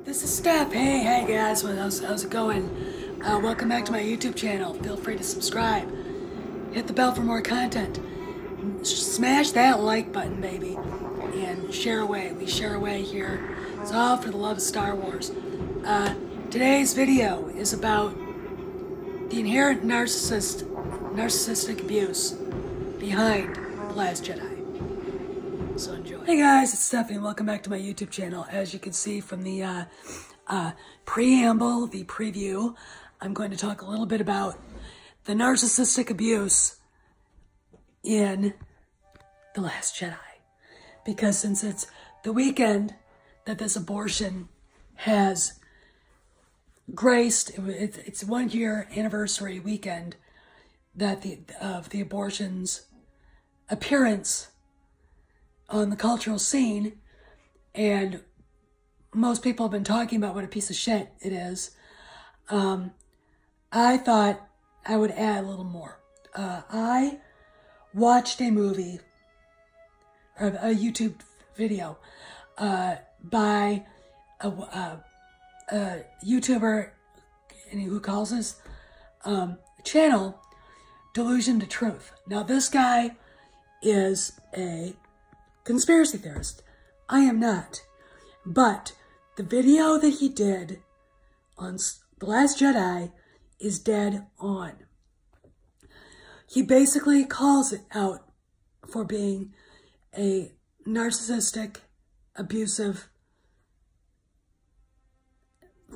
This is Steph. Hey guys, how's it going? Welcome back to my YouTube channel. Feel free to subscribe. Hit the bell for more content. Smash that like button, baby. And share away. We share away here. It's all for the love of Star Wars. Today's video is about the inherent narcissistic abuse behind The Last Jedi. So enjoy. Hey guys, it's Stephanie and welcome back to my YouTube channel. As you can see from the preamble, the preview, I'm going to talk a little bit about the narcissistic abuse in The Last Jedi. Because since it's the weekend that this abortion has graced, it's 1 year anniversary weekend that of the abortion's appearance on the cultural scene, and most people have been talking about what a piece of shit it is. I thought I would add a little more. I watched a movie, or a YouTube video, by a YouTuber who calls his channel Delusion to Truth. Now this guy is a conspiracy theorist. I am not. But the video that he did on The Last Jedi is dead on. He basically calls it out for being a narcissistic, abusive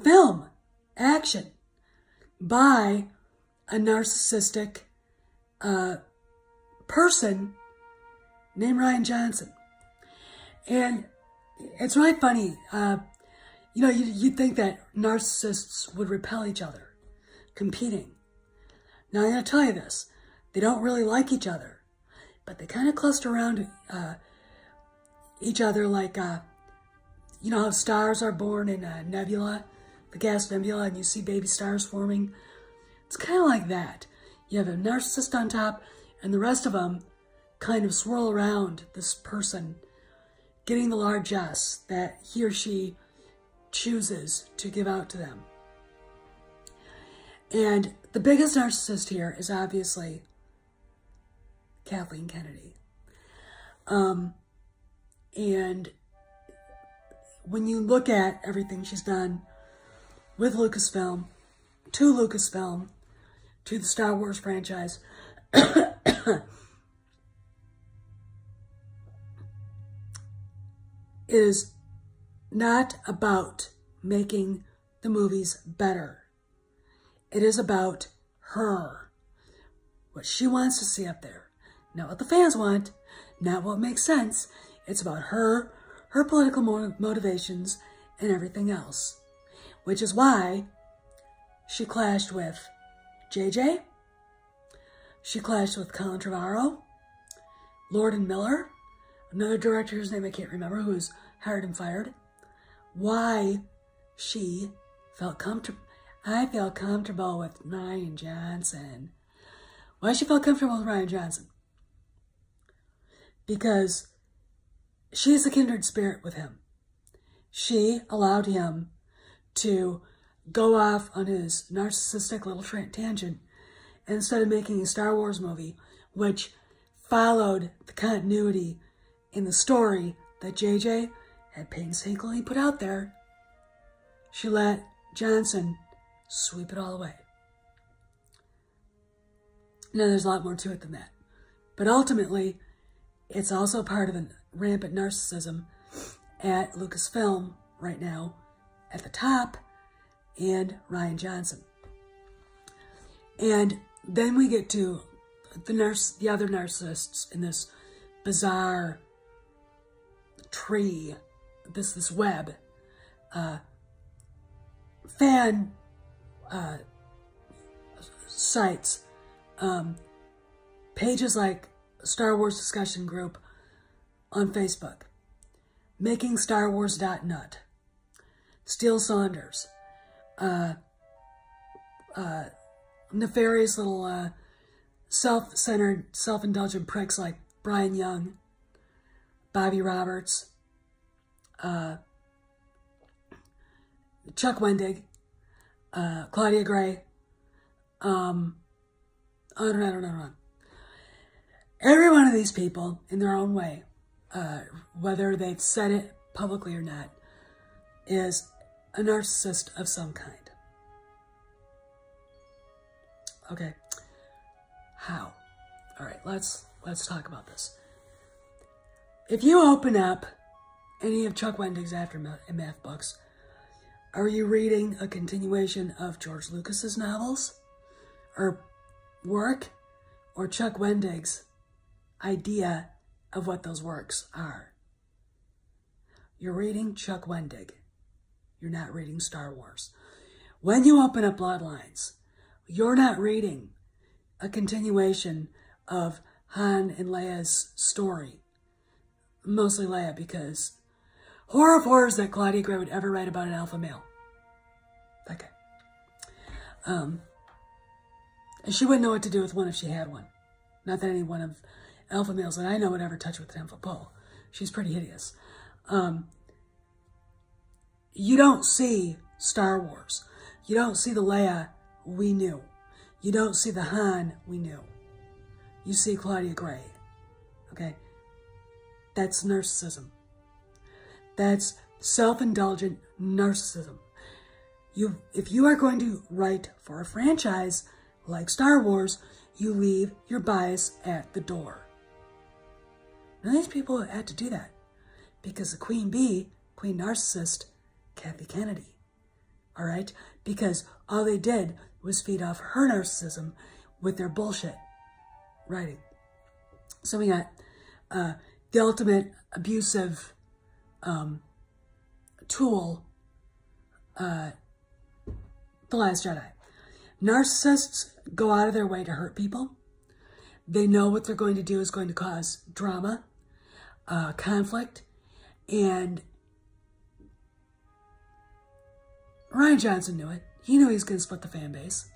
film, action, by a narcissistic person named Rian Johnson. And it's really funny. You'd think that narcissists would repel each other, competing. Now, I'm going to tell you this. They don't really like each other, but they kind of cluster around each other like, you know how stars are born in a nebula, the gas nebula, and you see baby stars forming? It's kind of like that. You have a narcissist on top, and the rest of them kind of swirl around this person, getting the largesse that he or she chooses to give out to them. And the biggest narcissist here is obviously Kathleen Kennedy. And when you look at everything she's done with Lucasfilm, to the Star Wars franchise, is not about making the movies better. It is about her. What she wants to see up there. Not what the fans want, not what makes sense. It's about her political motivations, and everything else. Which is why she clashed with JJ. She clashed with Colin Trevorrow, Lord and Miller, another director whose name I can't remember, who was hired and fired. Why she felt comfortable. I felt comfortable with Rian Johnson. Why she felt comfortable with Rian Johnson? Because she's a kindred spirit with him. She allowed him to go off on his narcissistic little tangent instead of making a Star Wars movie, which followed the continuity in the story that JJ had painstakingly put out there. She let Johnson sweep it all away. Now, there's a lot more to it than that. But ultimately, it's also part of a rampant narcissism at Lucasfilm right now, at the top, and Rian Johnson. And then we get to the other narcissists in this bizarre tree, this web, fan sites, pages like Star Wars Discussion Group on Facebook, MakingStarWars.nut, Steele Saunders, nefarious little self-centered, self-indulgent pricks like Brian Young, Bobby Roberts, Chuck Wendig, Claudia Gray, on and on and on. Every one of these people, in their own way, whether they've said it publicly or not, is a narcissist of some kind. Okay. How? All right, let's talk about this. If you open up any of Chuck Wendig's Aftermath books, are you reading a continuation of George Lucas's novels or work, or Chuck Wendig's idea of what those works are? You're reading Chuck Wendig. You're not reading Star Wars. When you open up Bloodlines, you're not reading a continuation of Han and Leia's story. Mostly Leia, because horror of horrors that Claudia Gray would ever write about an alpha male. Okay. And she wouldn't know what to do with one if she had one. Not that any one of alpha males that I know would ever touch with a 10-foot pole. She's pretty hideous. You don't see Star Wars. You don't see the Leia we knew. You don't see the Han we knew. You see Claudia Gray. Okay? That's narcissism. That's self-indulgent narcissism. If you are going to write for a franchise like Star Wars, you leave your bias at the door. Now, these people had to do that because the Queen Bee, Queen Narcissist, Kathy Kennedy, all right? Because all they did was feed off her narcissism with their bullshit writing. So we got the ultimate abusive tool, The Last Jedi. Narcissists go out of their way to hurt people. They know what they're going to do is going to cause drama, conflict, and Rian Johnson knew it. He knew he was going to split the fan base.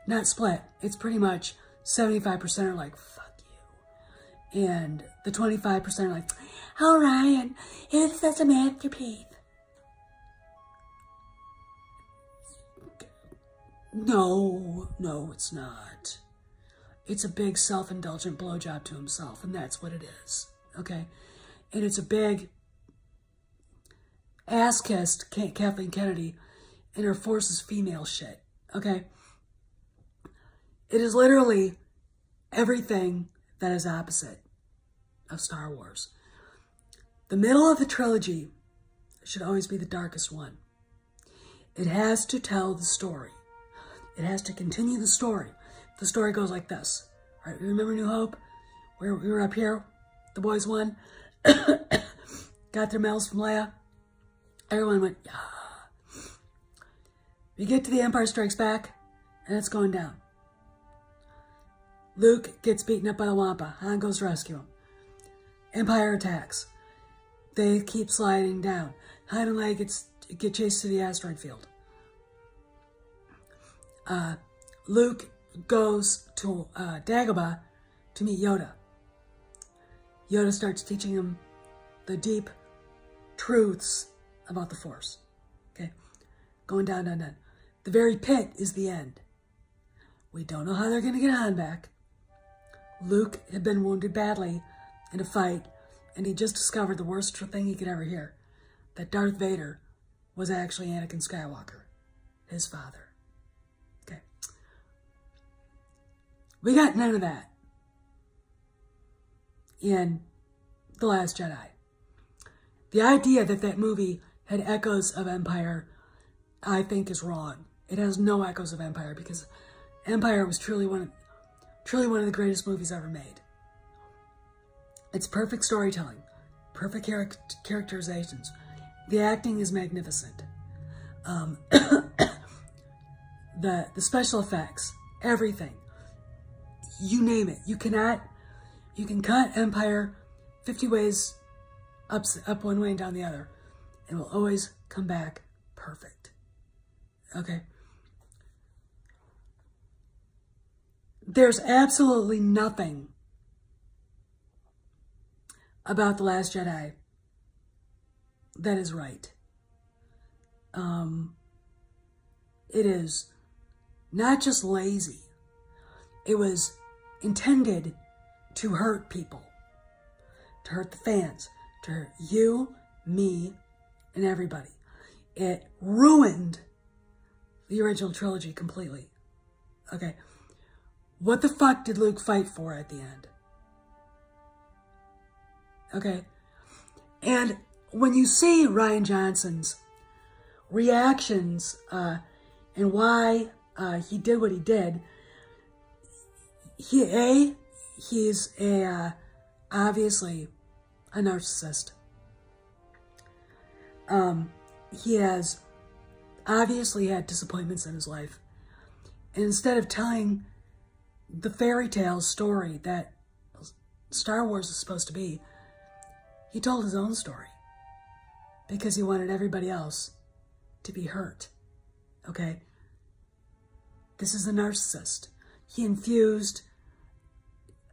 Not split. It's pretty much 75% are like, fuck you. And the 25% are like, oh, Ryan, it's such a masterpiece. No, it's not. It's a big self-indulgent blowjob to himself, and that's what it is, okay? And it's a big ass-kissed Kathleen Kennedy and her forces female shit, okay? It is literally everything that is opposite of Star Wars. The middle of the trilogy should always be the darkest one. It has to tell the story. It has to continue the story. The story goes like this. All right, remember New Hope? Where we were up here, the boys won, got their medals from Leia. Everyone went, yeah. We get to the Empire Strikes Back, and it's going down. Luke gets beaten up by the Wampa. Han goes to rescue him. Empire attacks. They keep sliding down. Han and Leia get chased to the asteroid field. Luke goes to Dagobah to meet Yoda. Yoda starts teaching him the deep truths about the Force. Okay? Going down, down, down. The very pit is the end. We don't know how they're going to get Han back. Luke had been wounded badly in a fight, and he just discovered the worst thing he could ever hear, that Darth Vader was actually Anakin Skywalker, his father. Okay. We got none of that in The Last Jedi. The idea that that movie had echoes of Empire, I think, is wrong. It has no echoes of Empire, because Empire was truly one of the greatest movies ever made. It's perfect storytelling, perfect characterizations. The acting is magnificent. The special effects, everything. You name it. You can cut Empire 50 ways up one way and down the other. It will always come back perfect. Okay? There's absolutely nothing about The Last Jedi that is right. it is not just lazy. It was intended to hurt people, to hurt the fans, to hurt you, me, and everybody. It ruined the original trilogy completely. Okay. What the fuck did Luke fight for at the end? Okay. And when you see Rian Johnson's reactions and why he did what he did, he's obviously a narcissist. He has obviously had disappointments in his life. And instead of telling the fairy tale story that Star Wars is supposed to be, he told his own story because he wanted everybody else to be hurt. Okay? This is a narcissist. He infused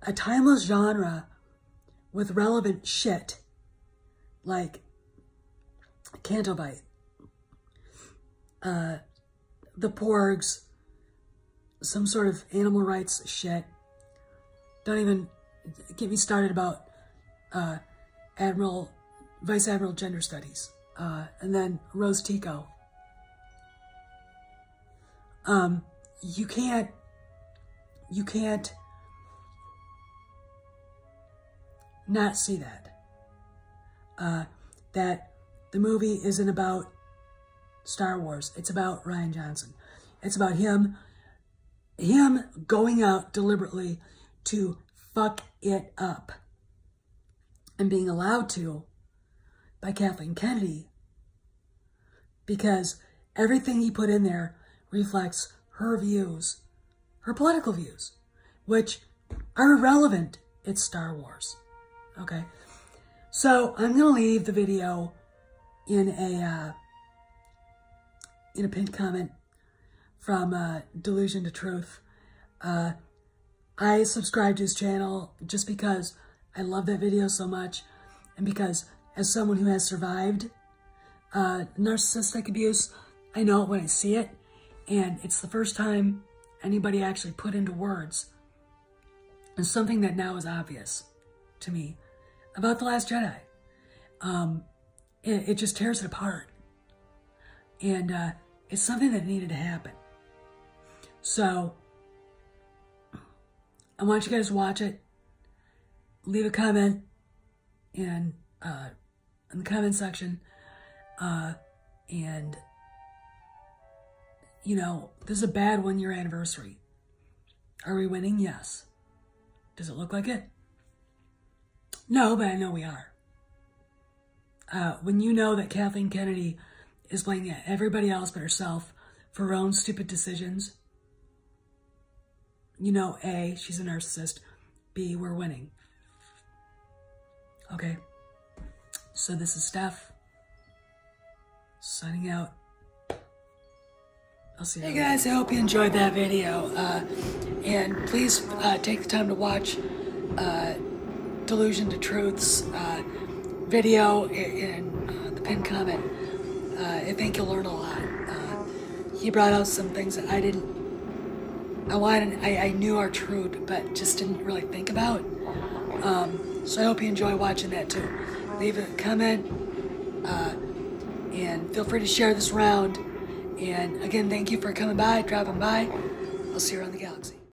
a timeless genre with relevant shit like Canto Bight, the Porgs, some sort of animal rights shit. Don't even get me started about Vice Admiral Gender Studies, and then Rose Tico. You can't not see that. That the movie isn't about Star Wars. It's about Rian Johnson. It's about him going out deliberately to fuck it up and being allowed to by Kathleen Kennedy, because everything he put in there reflects her views, her political views, which are irrelevant. It's Star Wars. Okay. So I'm going to leave the video in a pinned comment from Delusion to Truth. I subscribed to his channel just because I love that video so much, and because as someone who has survived narcissistic abuse, I know it when I see it, and it's the first time anybody actually put into words and something that now is obvious to me about The Last Jedi. It just tears it apart. And it's something that needed to happen. So I want you guys to watch it. Leave a comment in the comment section. And, you know, this is a bad 1-year anniversary. Are we winning? Yes. Does it look like it? No, but I know we are. When you know that Kathleen Kennedy is blaming everybody else but herself for her own stupid decisions, you know, A, she's a narcissist. B, we're winning. Okay. So this is Steph. Signing out. I'll see you. Hey guys, I hope you enjoyed that video. And please take the time to watch Delusion to Truth's video in the pinned comment. I think you'll learn a lot. He brought out some things that I knew are true, but just didn't really think about. So I hope you enjoy watching that too. Leave a comment, and feel free to share this around. And again, thank you for coming by, dropping by. I'll see you around the galaxy.